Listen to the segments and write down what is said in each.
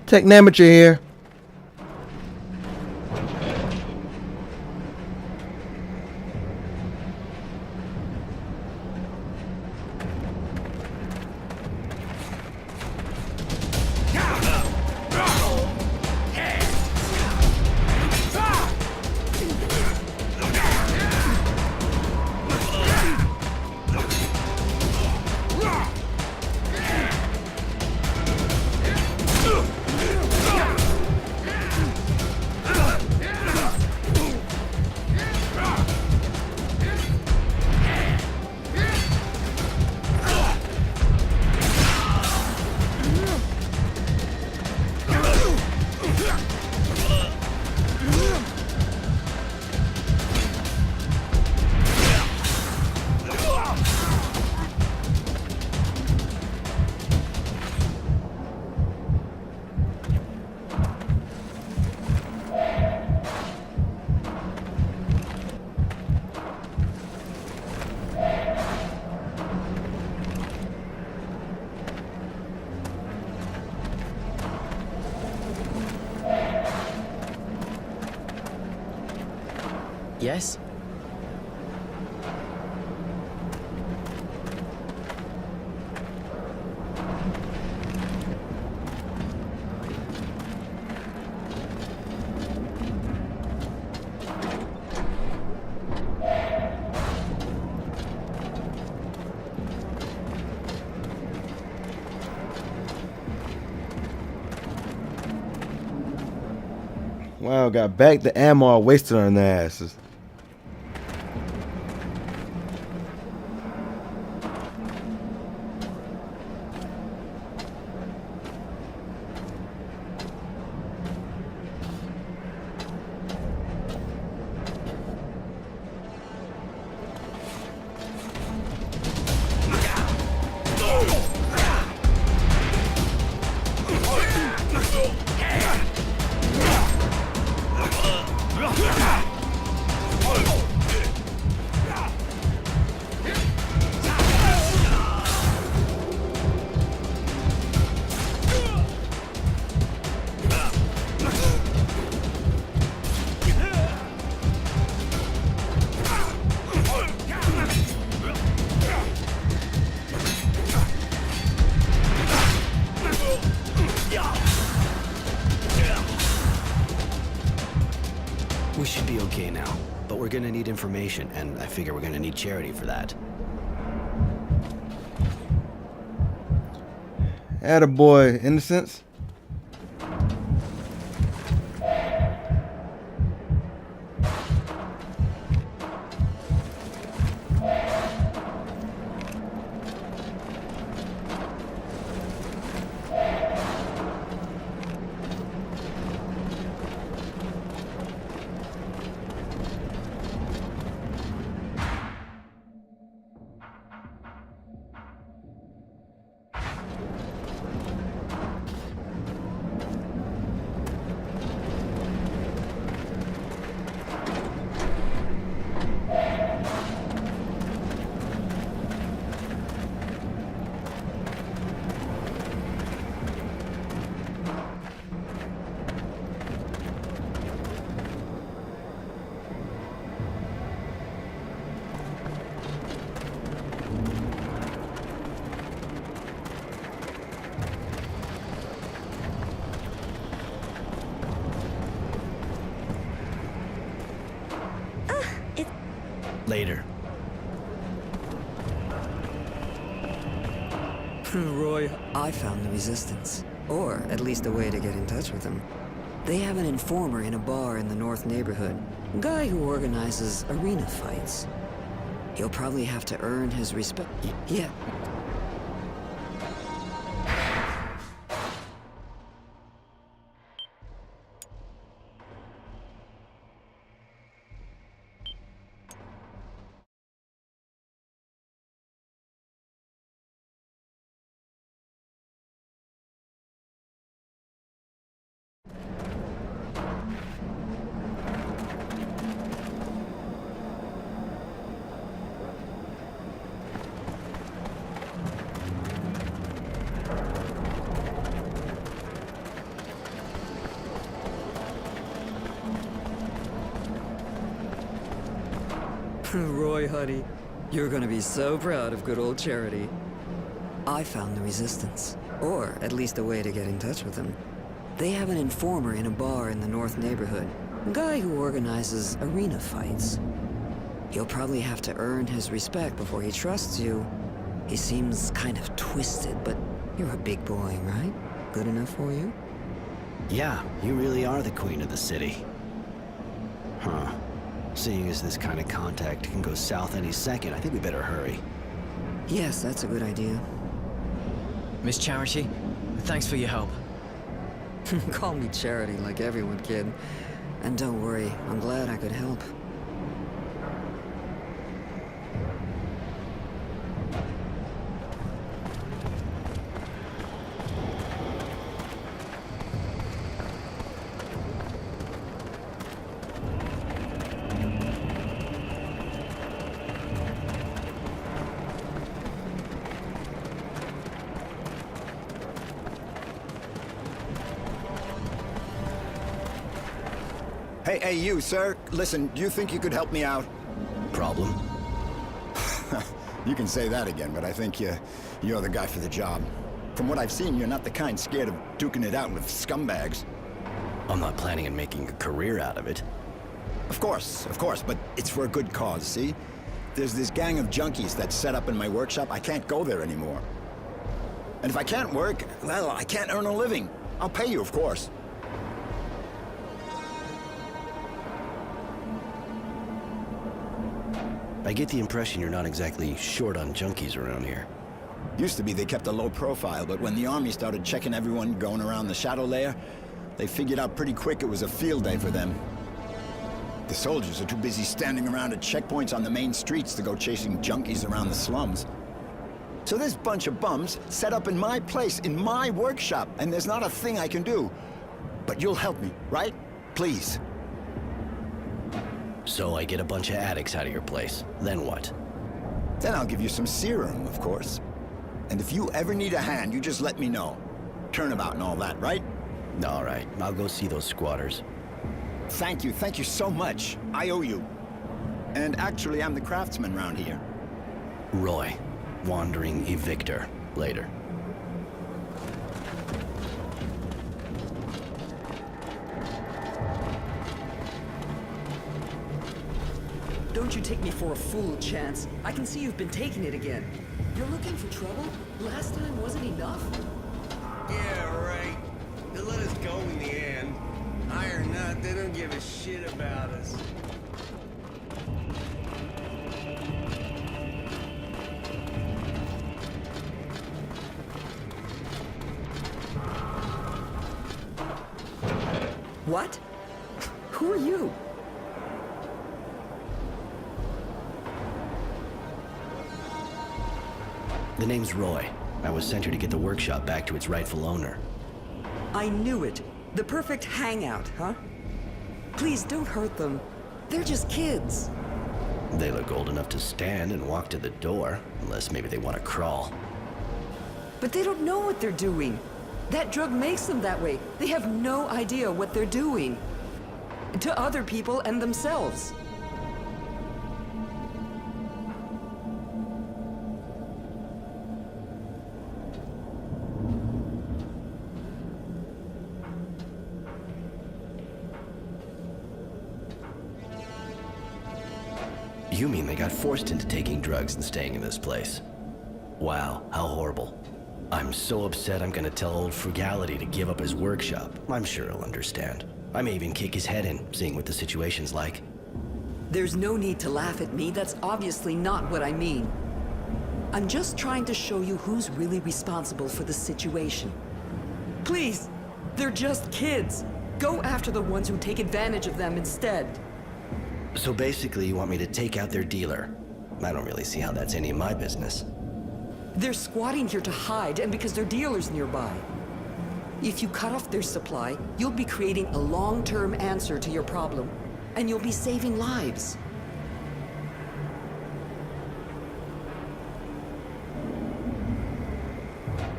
Technometry here. Yes? Wow, got back the ammo wasted on their asses. We should be okay now, but we're gonna need information, and I figure we're gonna need Charity for that. Attaboy, Innocence. Later. Roy, I found the Resistance. Or at least a way to get in touch with them. They have an informer in a bar in the North neighborhood. Guy who organizes arena fights. He'll probably have to earn his respect. Yeah. Roy, honey, you're gonna be so proud of good old Charity. I found the Resistance, or at least a way to get in touch with them. They have an informer in a bar in the North neighborhood, a guy who organizes arena fights. You'll probably have to earn his respect before he trusts you. He seems kind of twisted, but you're a big boy, right? Good enough for you? Yeah, you really are the queen of the city. Huh. Seeing as this kind of contact can go south any second, I think we better hurry. Yes, that's a good idea. Miss Charity, thanks for your help. Call me Charity like everyone, kid. And don't worry, I'm glad I could help. Hey, you, sir. Listen, do you think you could help me out? Problem? You can say that again, but I think you're the guy for the job. From what I've seen, you're not the kind scared of duking it out with scumbags. I'm not planning on making a career out of it. Of course, but it's for a good cause, see? There's this gang of junkies that's set up in my workshop. I can't go there anymore. And if I can't work, well, I can't earn a living. I'll pay you, of course. I get the impression you're not exactly short on junkies around here. Used to be they kept a low profile, but when the army started checking everyone going around the shadow layer, they figured out pretty quick it was a field day for them. The soldiers are too busy standing around at checkpoints on the main streets to go chasing junkies around the slums. So this bunch of bums set up in my place, in my workshop, and there's not a thing I can do. But you'll help me, right? Please. So I get a bunch of addicts out of your place. Then what? Then I'll give you some serum, of course. And if you ever need a hand, you just let me know. Turnabout and all that, right? All right, I'll go see those squatters. Thank you so much. I owe you. And actually, I'm the craftsman around here. Roy, wandering evictor. Later. Don't you take me for a fool, Chance. I can see you've been taking it again. You're looking for trouble? Last time wasn't enough? Yeah, right. They let us go in the end. High or not, they don't give a shit about us. What? Who are you? The name's Roy. I was sent here to get the workshop back to its rightful owner. I knew it. The perfect hangout, huh? Please don't hurt them. They're just kids. They look old enough to stand and walk to the door, unless maybe they want to crawl. But they don't know what they're doing. That drug makes them that way. They have no idea what they're doing. To other people and themselves. You mean they got forced into taking drugs and staying in this place? Wow, how horrible. I'm so upset I'm gonna tell old Frugality to give up his workshop. I'm sure he'll understand. I may even kick his head in, seeing what the situation's like. There's no need to laugh at me. That's obviously not what I mean. I'm just trying to show you who's really responsible for the situation. Please, they're just kids. Go after the ones who take advantage of them instead. So basically you want me to take out their dealer? I don't really see how that's any of my business. They're squatting here to hide, and because their dealer's nearby. If you cut off their supply, you'll be creating a long-term answer to your problem, and you'll be saving lives.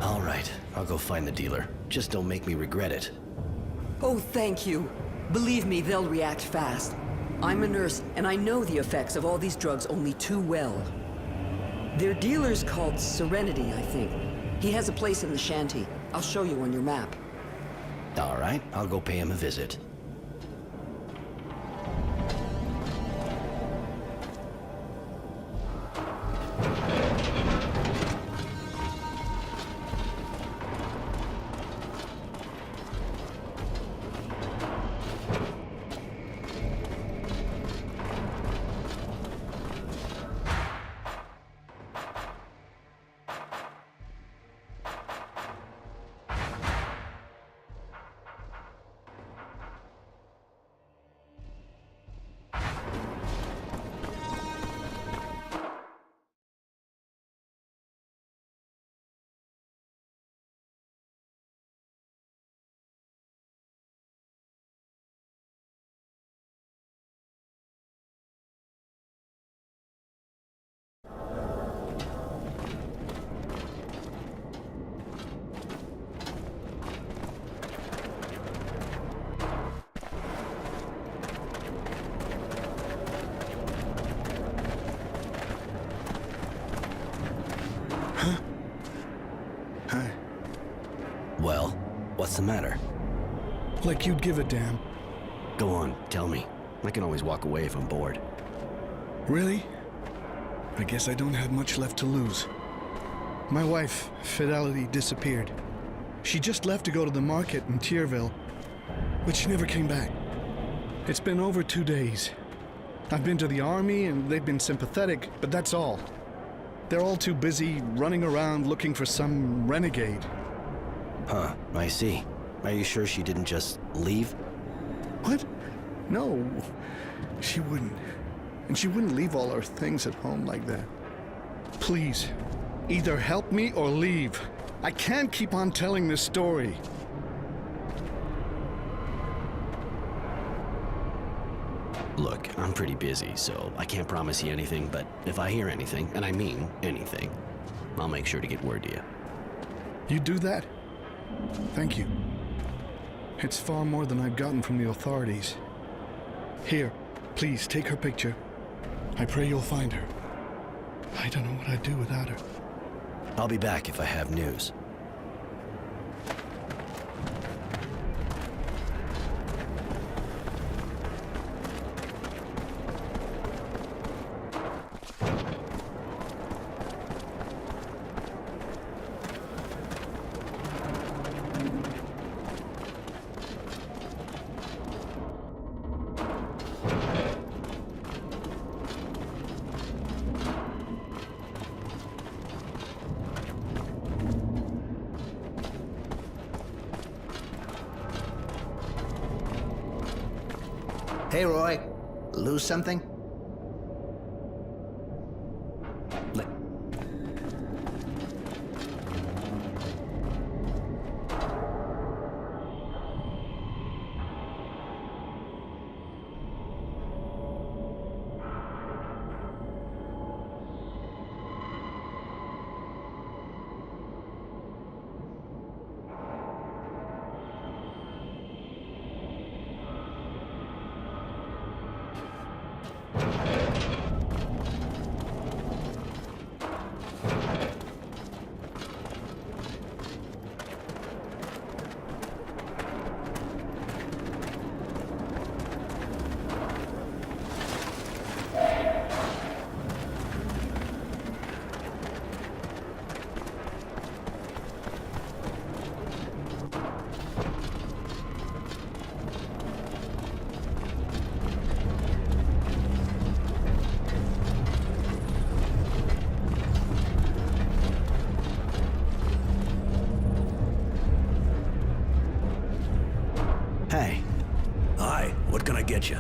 All right, I'll go find the dealer. Just don't make me regret it. Oh, thank you. Believe me, they'll react fast. I'm a nurse, and I know the effects of all these drugs only too well. Their dealer's called Serenity, I think. He has a place in the shanty. I'll show you on your map. All right, I'll go pay him a visit. Hi. Well, what's the matter? Like you'd give a damn. Go on, tell me. I can always walk away if I'm bored. Really? I guess I don't have much left to lose. My wife, Fidelity, disappeared. She just left to go to the market in Tierville, but she never came back. It's been over 2 days. I've been to the army and they've been sympathetic, but that's all. They're all too busy running around looking for some renegade. Huh, I see. Are you sure she didn't just leave? What? No, she wouldn't. And she wouldn't leave all her things at home like that. Please, either help me or leave. I can't keep on telling this story. Look, I'm pretty busy, so I can't promise you anything, but if I hear anything, and I mean anything, I'll make sure to get word to you. You do that? Thank you. It's far more than I've gotten from the authorities. Here, please take her picture. I pray you'll find her. I don't know what I'd do without her. I'll be back if I have news. Hey, Roy. Lose something? Hey. Hi, what can I get you?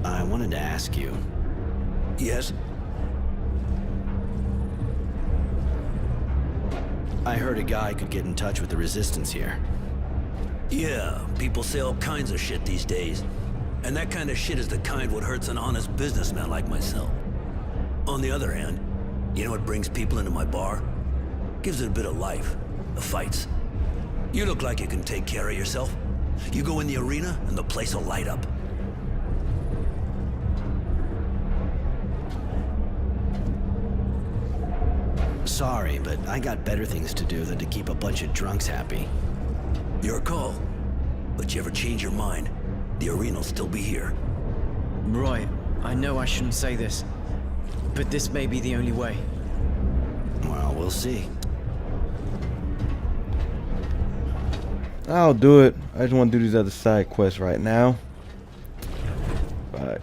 I wanted to ask you. Yes? I heard a guy could get in touch with the Resistance here. Yeah, people say all kinds of shit these days. And that kind of shit is the kind what hurts an honest businessman like myself. On the other hand, you know what brings people into my bar? Gives it a bit of life. The fights. You look like you can take care of yourself. You go in the arena, and the place will light up. Sorry, but I got better things to do than to keep a bunch of drunks happy. Your call. But you ever change your mind, the arena'll still be here. Roy, I know I shouldn't say this, but this may be the only way. Well, we'll see. I'll do it. I just want to do these other side quests right now. But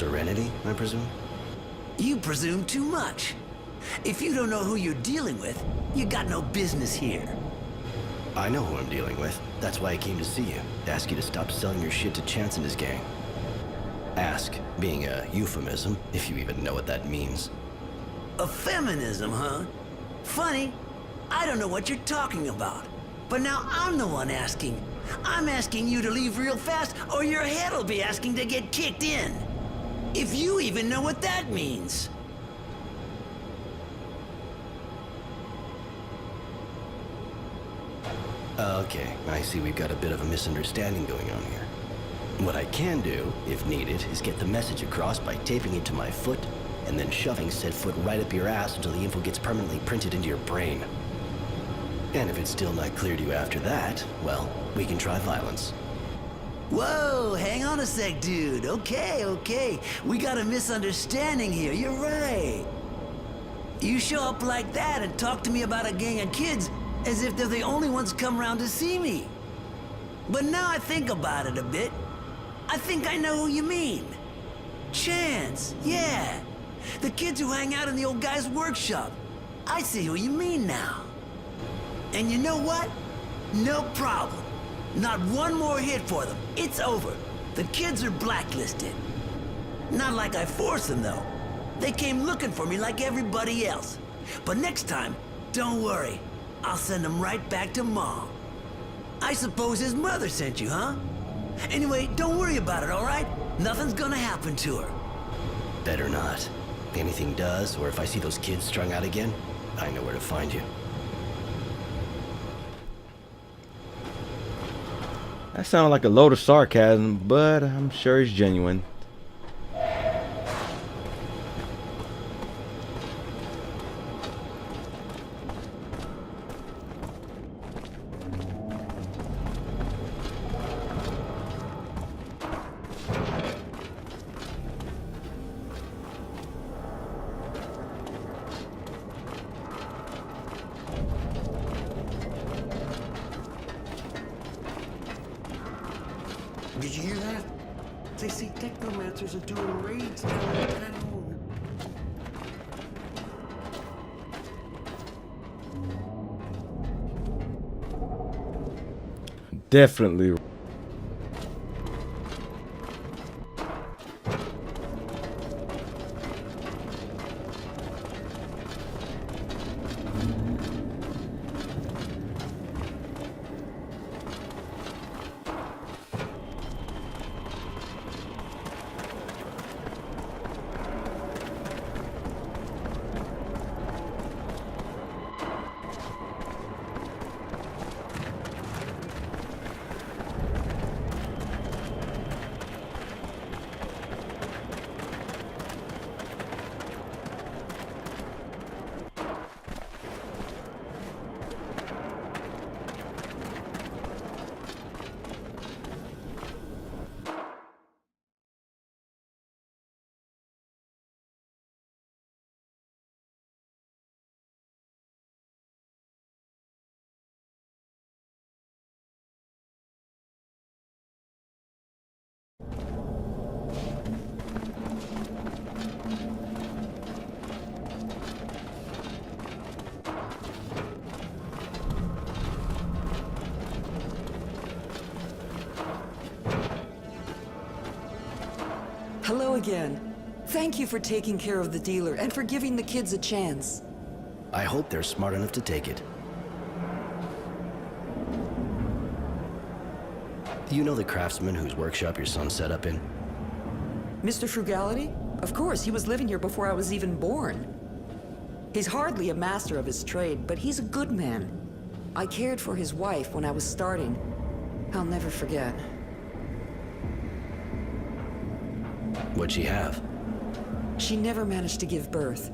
Serenity, I presume? You presume too much. If you don't know who you're dealing with, you got no business here. I know who I'm dealing with. That's why I came to see you. To ask you to stop selling your shit to Chance and his gang. Ask being a euphemism, if you even know what that means. A feminism, huh? Funny. I don't know what you're talking about. But now I'm the one asking. I'm asking you to leave real fast, or your head'll be asking to get kicked in. If you even know what that means. Okay, I see we've got a bit of a misunderstanding going on here. What I can do, if needed, is get the message across by taping it to my foot, and then shoving said foot right up your ass until the info gets permanently printed into your brain. And if it's still not clear to you after that, well, we can try violence. Whoa, hang on a sec, dude. Okay. We got a misunderstanding here. You're right. You show up like that and talk to me about a gang of kids as if they're the only ones come around to see me. But now I think about it a bit, I think I know who you mean. Chance, yeah. The kids who hang out in the old guy's workshop. I see who you mean now. And you know what? No problem. Not one more hit for them. It's over. The kids are blacklisted. Not like I forced them, though. They came looking for me like everybody else. But next time, don't worry. I'll send them right back to Mom. I suppose his mother sent you, huh? Anyway, don't worry about it, all right? Nothing's gonna happen to her. Better not. Anything does, or if I see those kids strung out again, I know where to find you. That sounded like a load of sarcasm, but I'm sure it's genuine. Did you hear that? They say technomancers are doing raids downtown. Definitely. Hello again. Thank you for taking care of the dealer and for giving the kids a chance. I hope they're smart enough to take it. Do you know the craftsman whose workshop your son set up in? Mr. Frugality? Of course, he was living here before I was even born. He's hardly a master of his trade, but he's a good man. I cared for his wife when I was starting. I'll never forget. What'd she have? She never managed to give birth.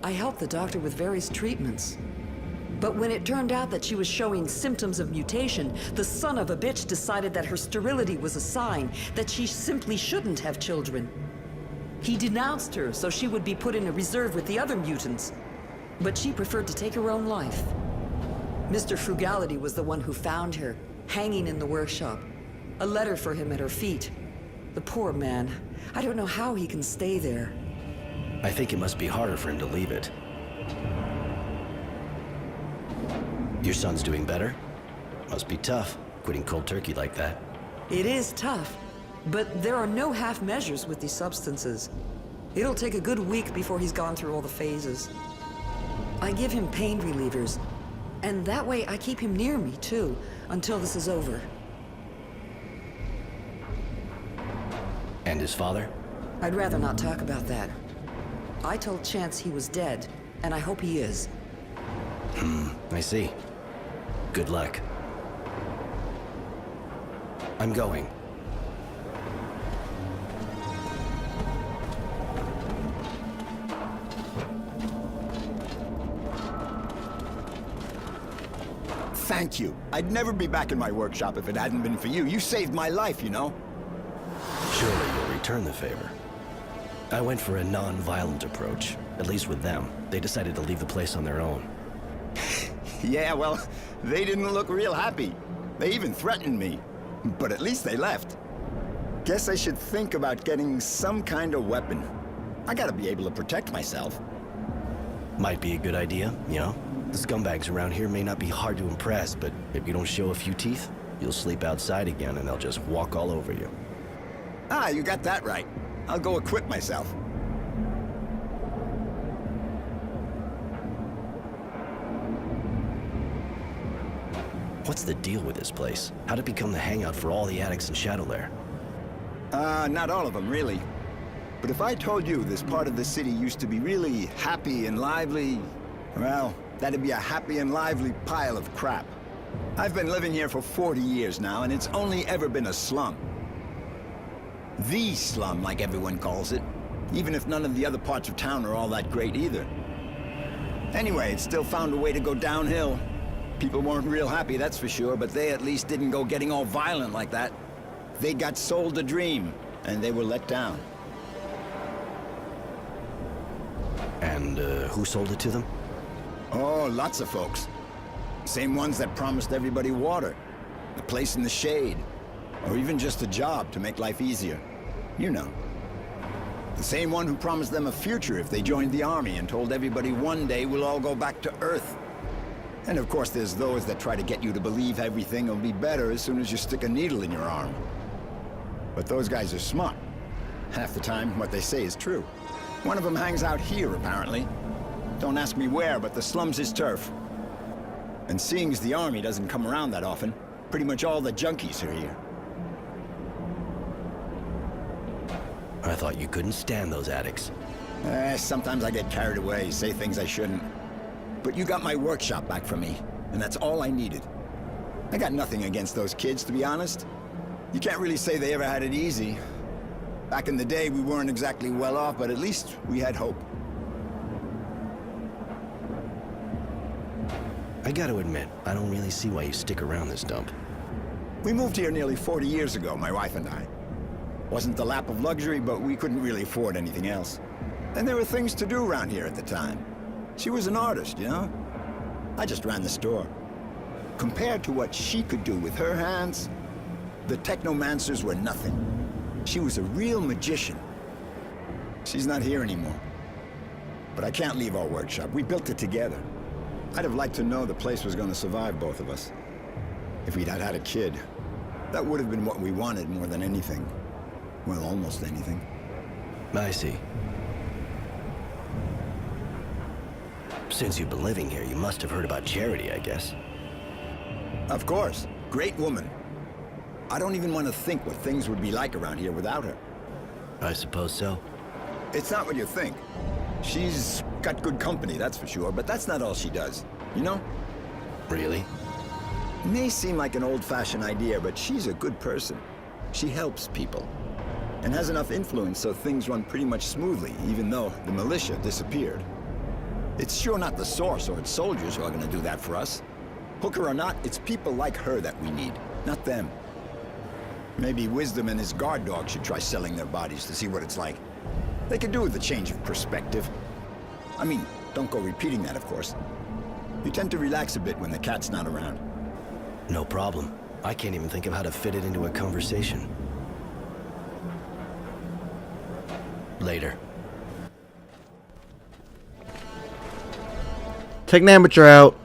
I helped the doctor with various treatments. But when it turned out that she was showing symptoms of mutation, the son of a bitch decided that her sterility was a sign that she simply shouldn't have children. He denounced her so she would be put in a reserve with the other mutants. But she preferred to take her own life. Mr. Frugality was the one who found her, hanging in the workshop. A letter for him at her feet. The poor man. I don't know how he can stay there. I think it must be harder for him to leave it. Your son's doing better? Must be tough, quitting cold turkey like that. It is tough, but there are no half measures with these substances. It'll take a good week before he's gone through all the phases. I give him pain relievers, and that way I keep him near me too, until this is over. And his father? I'd rather not talk about that. I told Chance he was dead, and I hope he is. I see. Good luck. I'm going. Thank you. I'd never be back in my workshop if it hadn't been for you. You saved my life, you know? Surely you'll return the favor. I went for a non-violent approach, at least with them. They decided to leave the place on their own. Yeah, well, they didn't look real happy. They even threatened me. But at least they left. Guess I should think about getting some kind of weapon. I gotta be able to protect myself. Might be a good idea, you know? The scumbags around here may not be hard to impress, but if you don't show a few teeth, you'll sleep outside again and they'll just walk all over you. Ah, you got that right. I'll go equip myself. What's the deal with this place? How'd it become the hangout for all the addicts in Shadowlair? Not all of them, really. But if I told you this part of the city used to be really happy and lively, well, that'd be a happy and lively pile of crap. I've been living here for 40 years now, and it's only ever been a slum. The slum, like everyone calls it, even if none of the other parts of town are all that great either. Anyway, it still found a way to go downhill. People weren't real happy, that's for sure, but they at least didn't go getting all violent like that. They got sold a dream, and they were let down. And who sold it to them? Oh, lots of folks. Same ones that promised everybody water, a place in the shade, or even just a job to make life easier. You know. The same one who promised them a future if they joined the army and told everybody one day we'll all go back to Earth. And of course there's those that try to get you to believe everything will be better as soon as you stick a needle in your arm. But those guys are smart. Half the time, what they say is true. One of them hangs out here, apparently. Don't ask me where, but the slum's his turf. And seeing as the army doesn't come around that often, pretty much all the junkies are here. I thought you couldn't stand those addicts. Sometimes I get carried away, say things I shouldn't. But you got my workshop back from me, and that's all I needed. I got nothing against those kids, to be honest. You can't really say they ever had it easy. Back in the day, we weren't exactly well off, but at least we had hope. I gotta admit, I don't really see why you stick around this dump. We moved here nearly 40 years ago, my wife and I. Wasn't the lap of luxury, but we couldn't really afford anything else. And there were things to do around here at the time. She was an artist, you know? I just ran the store. Compared to what she could do with her hands, the technomancers were nothing. She was a real magician. She's not here anymore. But I can't leave our workshop. We built it together. I'd have liked to know the place was going to survive both of us. If we'd had a kid, that would have been what we wanted more than anything. Well, almost anything. I see. Since you've been living here, you must have heard about Charity, I guess. Of course. Great woman. I don't even want to think what things would be like around here without her. I suppose so. It's not what you think. She's got good company, that's for sure, but that's not all she does. You know? Really? It may seem like an old-fashioned idea, but she's a good person. She helps people. And has enough influence so things run pretty much smoothly, even though the militia disappeared. It's sure not the Source or its soldiers who are going to do that for us. Hooker or not, it's people like her that we need, not them. Maybe Wisdom and his guard dog should try selling their bodies to see what it's like. They could do with a change of perspective. I mean, don't go repeating that, of course. You tend to relax a bit when the cat's not around. No problem. I can't even think of how to fit it into a conversation. Later. Technamature out.